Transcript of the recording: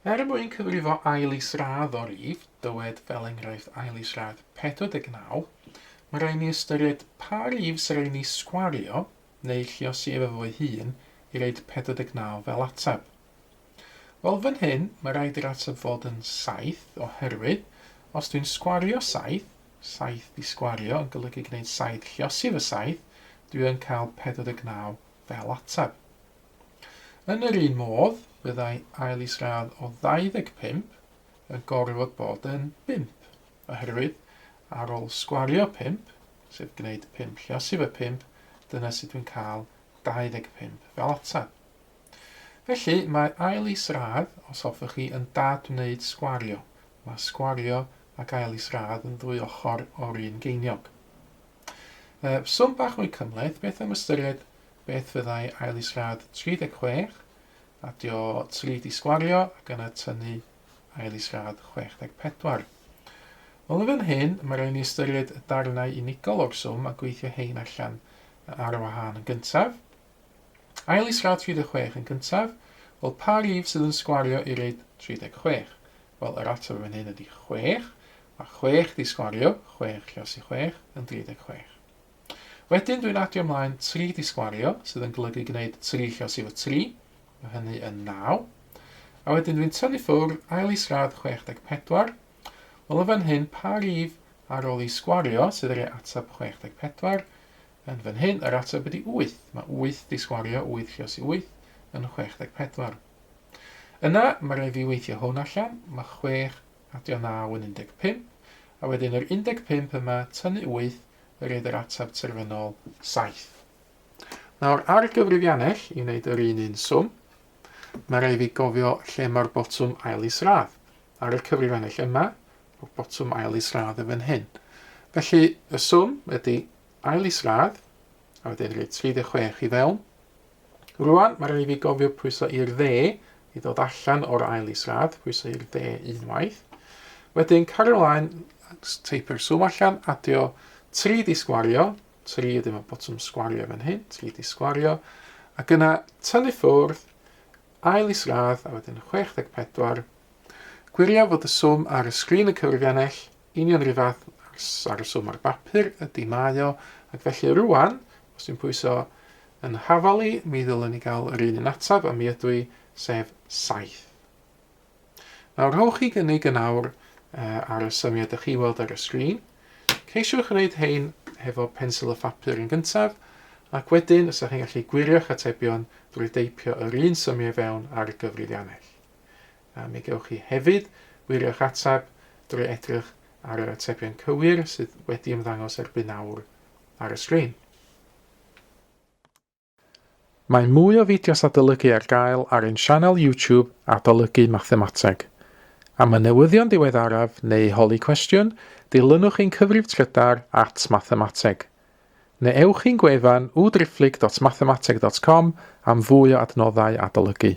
Mwyn cyfrifo Ail Isradd o rif, dywed fel enghraifft Ail Isradd 49, mae rhaid ni ystyried pa rif sy'n rhaid ni sgwario neu lliosi efo fo'i hun i reid 49 fel ateb. Wel fan hyn, mae rhaid i'r ateb fod yn 7 oherwydd os dwi'n sgwario 7 di sgwario yn golygu gwneud 7 lliosi fy 7, dwi'n cael 49 fel ateb. Yn yr un modd, byddai Ail Isradd o 25 yn gorfod bod yn 5, oherwydd ar ôl sgwario 5, sef gwneud 5 lliosi fy 5, dyna sut dwi'n cael 25 fel ateb. Felly mae Ail Isradd, os hoffech chi, yn dad wneud sgwario. Mae sgwario ac Ail Isradd yn ddwy ochr o'r un geiniog. Swm bach mwy cymhleth, beth am ystyried beth fyddai Ail Isradd 36, a dio 3 di sgwario ac yna tynnu Ail Isradd 64. Wel yn fan hyn, mae rhaid ni ystyried y darnau unigol o'r swm a gweithio hein allan ar y wahân yn gyntaf. Ail Isradd 36 yn gyntaf, wel pa rif sydd yn sgwario i reid 36? Wel, yr ateb fan hyn ydy 6, a 6 di sgwario, 6 lliosi 6 yn 36. Wedyn dwi'n adio ymlaen 3 di sgwario, sydd yn golygu gwneud 3 lliosi fy 3, mae hynny yn 9. A wedyn dwi'n tynnu ffwrdd Ail Isradd 64. Wel yn fan hyn, pa rif ar ôl i sgwario, sydd yr ateb 64, yn fan hyn, yr ateb ydy 8. Mae 8 di sgwario, 8 lliosi 8 yn 64. Yna, mae rhaid fi weithio hwn allan, mae 6 adio 9 yn 15, a wedyn yr 15 yma tynnu 8, yr yr ateb terfynol 7. Nawr, ar y gyfrifiannell, i wneud yr un swm, mae rhaid fi gofio lle mae'r botwm Ail Isradd. Ar y cyfrifiannell yma, mae'r botwm Ail Isradd yn fan hyn. Felly, y swm ydy Ail Isradd, a wedyn rhaid 36 i fewn. Rwan, mae rhaid fi gofio pwyso i'r dde i ddod allan o'r Ail Isradd, pwyso i'r dde unwaith. Wedyn, cario ymlaen, teipio'r swm allan, adio 3 di sgwario, 3 ydy mae botwm sgwario fan hyn, 3 di sgwario, ac yna tynnu ffwrdd Ail Isradd, a wedyn 64. Gwirio fod y swm ar y sgrin y cyfrifiannell, union rhyw fath ar y swm ar bapur, ydy mae o, ac felly rwan, os dwi'n pwyso yn hafali, mi ddylwn ni gael yr un yn atab, a mi ydw i, sef 7. Nawr, rhowch chi gynnig yn awr ar y symiad ydych chi weld ar y sgrin. Ceisiwch gwneud hein hefo pensil y phapur yn gyntaf, ac wedyn, os ydych chi'n gallu gwirio'ch atebion drwy deipio yr un symiau fewn ar y gyfrifiannell. Mi gewch chi hefyd wirio'ch ateb drwy edrych ar yr atebion cywir sydd wedi ymddangos erbyn awr ar y sgrin. Mae mwy o fideos adolygu ar gael ar ein sianel YouTube Adolygu Mathemateg. Am y newyddion diweddaraf neu holi cwestiwn, dilynwch ein cyfrif trydar @mathemateg. Neu ewch i'n gwefan www.mathemateg.com am fwy o adnoddau adolygu.